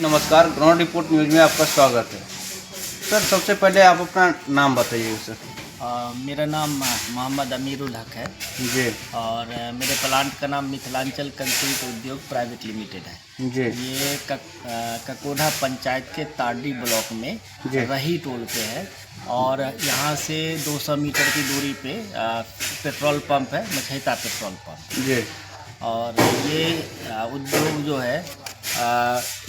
नमस्कार, ground report news में आपका स्वागत है। सर, सबसे पहले आप अपना नाम बताइए सर। मेरा नाम मोहम्मद अमीरुल हक है जी। और मेरे प्लांट का नाम मिथिलांचल कंक्रीट उद्योग प्राइवेट लिमिटेड है जी। ये ककोधा पंचायत के तारडी ब्लॉक में रही टोल पे है और यहाँ से 200 मीटर की दूरी पे पेट्रोल पंप है, मछैता पेट्रोल पंप। जी। और ये उद्योग जो है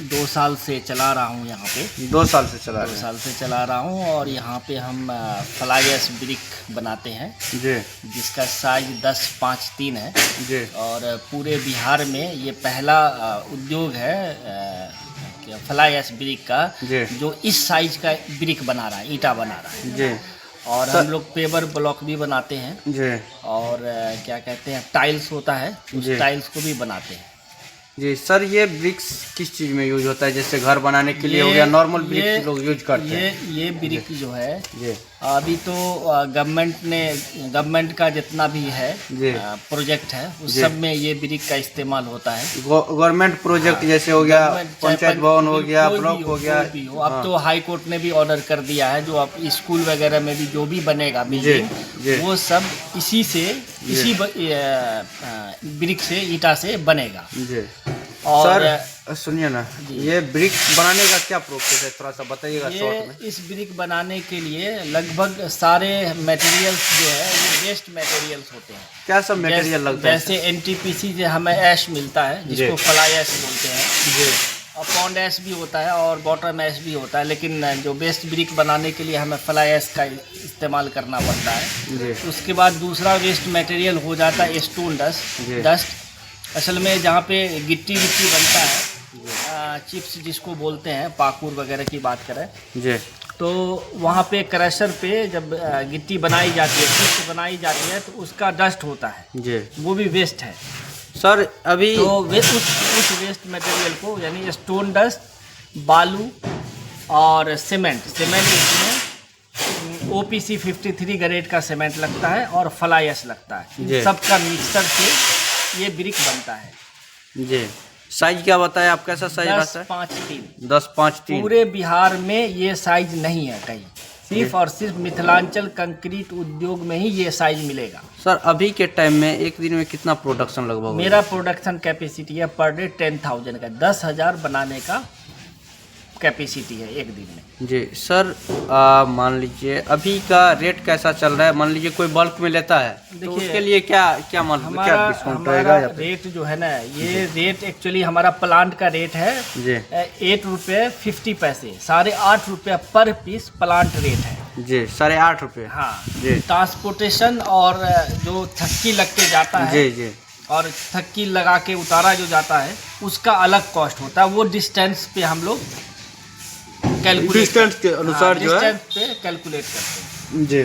2 साल से चला रहा हूँ यहाँ पे। 2 साल से चला रहे 2 हैं। साल से चला रहा हूँ और यहाँ पे हम फ्लाई ऐश ब्रिक बनाते हैं जी। जिसका साइज 10.5-3 है। जी। और पूरे बिहार में ये पहला उद्योग है फ्लाई ऐश ब्रिक का जो इस साइज का ब्रिक बना रहा है, ईंटा बना रहा है। जी। और हम लोग पेवर ब्लॉक भी बनाते हैं जी। और क्या कहते हैं टाइल्स होता है, उस टाइल्स को भी बनाते हैं। जी सर, ये ब्रिक्स किस चीज़ में यूज होता है? जैसे घर बनाने के लिए हो गया, नॉर्मल ब्रिक्स लोग यूज करते हैं। ये ब्रिक जो है जी। अभी तो गवर्नमेंट का जितना भी है प्रोजेक्ट है उस सब में ये ब्रिक का इस्तेमाल होता है। गवर्नमेंट प्रोजेक्ट जैसे हो गया, पंचायत भवन हो गया, ब्लॉक हो गया। अब तो हाई कोर्ट ने भी ऑर्डर कर दिया है जो अब स्कूल वगैरह में भी जो भी बनेगा बिल्डिंग वो सब इसी ब्रिक से, ईंटा से बनेगा। जी। और सर सुनिए ना, ये ब्रिक बनाने का क्या प्रोसेस है, थोड़ा सा बताइएगा शॉर्ट में। इस ब्रिक बनाने के लिए लगभग सारे मटेरियल्स जो है ये वेस्ट मटेरियल्स होते हैं। क्या सब मटेरियल लगता है? जैसे एनटीपीसी से हमें ऐश मिलता है जिसको फ्लाई ऐश बोलते हैं। जी। और पॉन्ड ऐश भी होता है और बॉटम ऐश भी होता है, लेकिन जो वेस्ट ब्रिक बनाने के लिए हमें फ्लाई ऐश का इस्तेमाल करना पड़ता है। उसके बाद दूसरा वेस्ट मटेरियल हो जाता है स्टोन डस्ट। असल में जहाँ पे गिट्टी बनता है, चिप्स जिसको बोलते हैं, पाकुर वगैरह की बात करें जी, तो वहाँ पे क्रशर पे जब गिट्टी बनाई जाती है, चिप्स बनाई जाती है तो उसका डस्ट होता है जी, वो भी वेस्ट है सर। अभी तो उस वेस्ट मटेरियल को यानी स्टोन डस्ट, बालू और सीमेंट इसमें OPC 53 ग्रेड का सीमेंट लगता है और फ्लाई ऐश लगता है। इन सबका मिक्सर से ये ब्रिक बनता है। जी। साइज क्या बताया आप, कैसा साइज रहता है? 10.5-3। 10.5-3। पूरे बिहार में ये साइज नहीं है कहीं, सिर्फ और सिर्फ मिथिलांचल कंक्रीट उद्योग में ही ये साइज मिलेगा। सर अभी के टाइम में एक दिन में कितना प्रोडक्शन लगभग? मेरा प्रोडक्शन कैपेसिटी है पर डे 10,000 का, 10,000 बनाने का कैपेसिटी है एक दिन में। जी सर, मान लीजिए अभी का रेट कैसा चल रहा है? मान लीजिए कोई बल्क में लेता है तो उसके लिए क्या डिस्काउंट रहेगा? रेट जो है ना, ये रेट एक्चुअली हमारा प्लांट का रेट है जी 8 रुपये 50 पैसे, 8.5 रुपये पर पीस प्लांट रेट है जी, 8.5 रुपये। हाँ जी। ट्रांसपोर्टेशन और जो थक्की लग के जाता है जी जी, और थक्की लगा के उतारा जो जाता है उसका अलग कॉस्ट होता है। वो डिस्टेंस पे हम लोग डिस्टेंस के अनुसार जो है पे कैलकुलेट करते हैं। जी।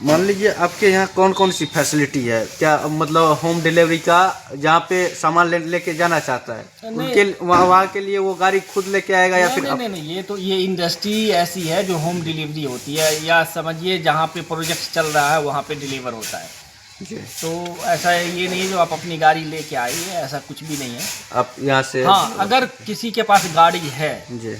मान लीजिए आपके यहाँ कौन कौन सी फैसिलिटी है? क्या मतलब होम डिलीवरी का, जहाँ पे सामान लेके जाना चाहता है उनके वहाँ के लिए वो गाड़ी खुद लेके आएगा या फिर? नहीं, ये इंडस्ट्री ऐसी है जो होम डिलीवरी होती है, या समझिए जहाँ पे प्रोजेक्ट चल रहा है वहाँ पे डिलीवर होता है जी। तो ऐसा ये नहीं है जो आप अपनी गाड़ी लेके आइए, ऐसा कुछ भी नहीं है। आप यहाँ से हाँ, अगर किसी के पास गाड़ी है जी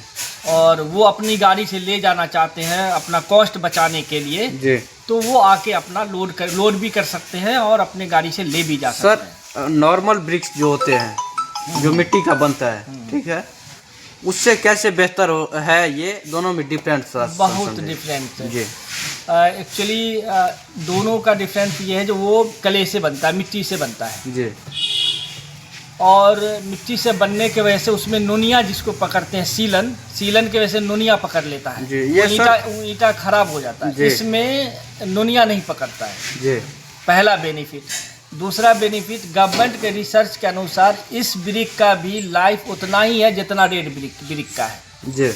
और वो अपनी गाड़ी से ले जाना चाहते हैं अपना कॉस्ट बचाने के लिए जी, तो वो आके अपना लोड भी कर सकते हैं और अपने गाड़ी से ले भी जा सकते हैं। सर नॉर्मल ब्रिक्स जो होते हैं जो मिट्टी का बनता है, ठीक है, उससे कैसे बेहतर है? ये दोनों में डिफरेंस बहुत डिफरेंट है जी। एक्चुअली दोनों का डिफरेंस ये है जो वो कले से बनता है, मिट्टी से बनता है जी, और मिट्टी से बनने के वजह से उसमें नोनिया जिसको पकड़ते हैं, सीलन के वजह से नोनिया पकड़ लेता है जी। ये ईंटा खराब हो जाता है, इसमें नोनिया नहीं पकड़ता है जी, पहला बेनिफिट। दूसरा बेनिफिट, गवर्नमेंट के रिसर्च के अनुसार इस ब्रिक का भी लाइफ उतना ही है जितना रेड ब्रिक का है जी।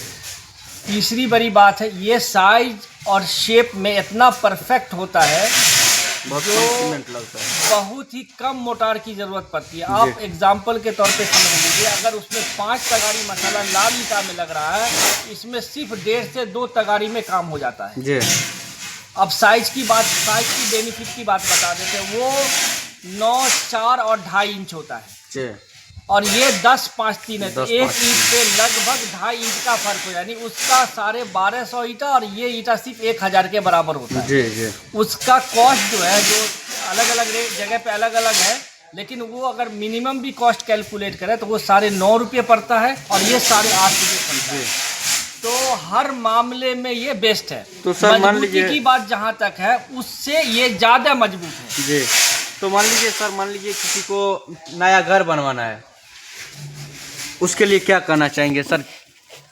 तीसरी बड़ी बात है, ये साइज और शेप में इतना परफेक्ट होता है जो लगता है, बहुत ही कम मोटार की जरूरत पड़ती है। आप एग्जाम्पल के तौर पे समझ लीजिए, अगर उसमें 5 तगाड़ी मसाला लाल ईंटा में लग रहा है, इसमें सिर्फ 1.5 से 2 तगाड़ी में काम हो जाता है जी। अब साइज की बेनिफिट की बात बता देते हैं, वो 9, 4 और 2.5 इंच होता है। और ये 10-5-3 है, तो 10, एक 5, ईंट पे लगभग 2.5 ईंट का फर्क हो, यानी उसका 1250 ईंटा और ये ईंटा सिर्फ 1000 के बराबर होता है। जी जी। उसका कॉस्ट जो है, जो अलग अलग जगह पे अलग अलग है, लेकिन वो अगर मिनिमम भी कॉस्ट कैलकुलेट करें तो वो 9.5 रुपये पड़ता है और ये 8.5 रुपये पड़ता है। तो हर मामले में ये बेस्ट है। तो सर मान मजबूती लीजिए की बात जहाँ तक है, उससे ये ज़्यादा मजबूत है। जी। तो मान लीजिए सर, मान लीजिए किसी को नया घर बनवाना है, उसके लिए क्या करना चाहेंगे सर?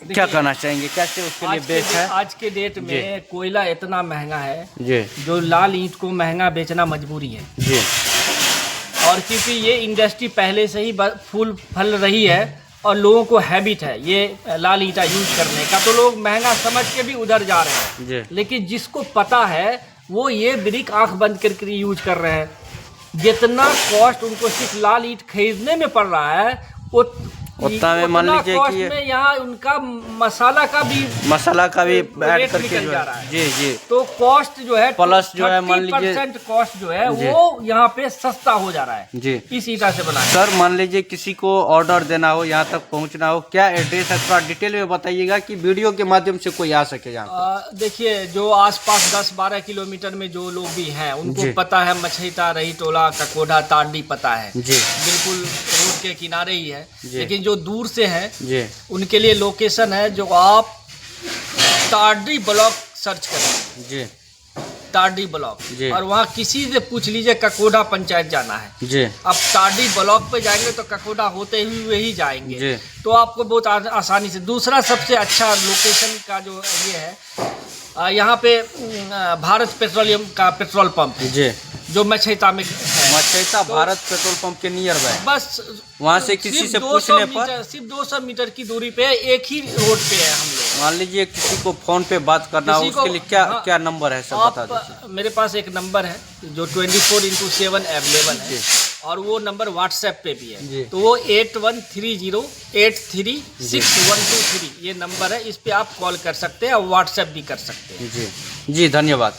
क्या करना चाहेंगे, कैसे उसके लिए बेस्ट है? आज के डेट में कोयला इतना महंगा है जी, जो लाल ईंट को महंगा बेचना मजबूरी है जी। और क्योंकि ये इंडस्ट्री पहले से ही फूल फल रही है और लोगों को हैबिट है ये लाल ईंटा यूज करने का, तो लोग महंगा समझ के भी उधर जा रहे हैं जी। लेकिन जिसको पता है वो ये ब्रिक आंख बंद करके यूज कर रहे हैं। जितना कॉस्ट उनको सिर्फ लाल ईंट खरीदने में पड़ रहा है, उतना में मान लीजिए कि में यहाँ उनका मसाला का भी ऐड करके जो जा रहा है। जी जी। तो कॉस्ट जो है प्लस जो है मान लीजिए 30% कॉस्ट जो है वो यहाँ पे सस्ता हो जा रहा है जी, इस ईंटा से बना। सर मान लीजिए किसी को ऑर्डर देना हो, यहाँ तक पहुँचना हो, क्या एड्रेस है थोड़ा डिटेल में बताइएगा कि वीडियो के माध्यम से कोई आ सके यहाँ? देखिए, जो आसपास 10-12 किलोमीटर में जो लोग भी हैं उनको पता है, मछैता, रही टोला, ककोढ़ा, तांडी पता है जी, बिल्कुल रोड के किनारे ही है। लेकिन जो दूर से है जी, उनके लिए लोकेशन है, जो आप तांडी ब्लॉक सर्च करें जी, तांडी ब्लॉक, और वहाँ किसी से पूछ लीजिए ककोढ़ा पंचायत जाना है जी। अब तांडी ब्लॉक पे जाएंगे तो ककोढ़ा होते हुए ही जाएंगे जी। तो आपको बहुत आसानी से। दूसरा सबसे अच्छा लोकेशन का जो ये है, यहाँ पे भारत पेट्रोलियम का पेट्रोल पंप जी, जो मछैता में है। मछैता भारत पेट्रोल पंप के नियर बाय, बस वहाँ से किसी से पूछने पर सिर्फ 200 मीटर की दूरी पे एक ही रोड पे है हम लोग। मान लीजिए किसी को फोन पे बात करना हो, उसके लिए क्या क्या नंबर है सब बता दीजिए। मेरे पास एक नंबर है जो 24/7 अवेलेबल है और वो नंबर व्हाट्सएप पे भी है, तो वो 8130836123 ये नंबर है। इस पे आप कॉल कर सकते हैं और व्हाट्सएप भी कर सकते हैं जी जी। धन्यवाद।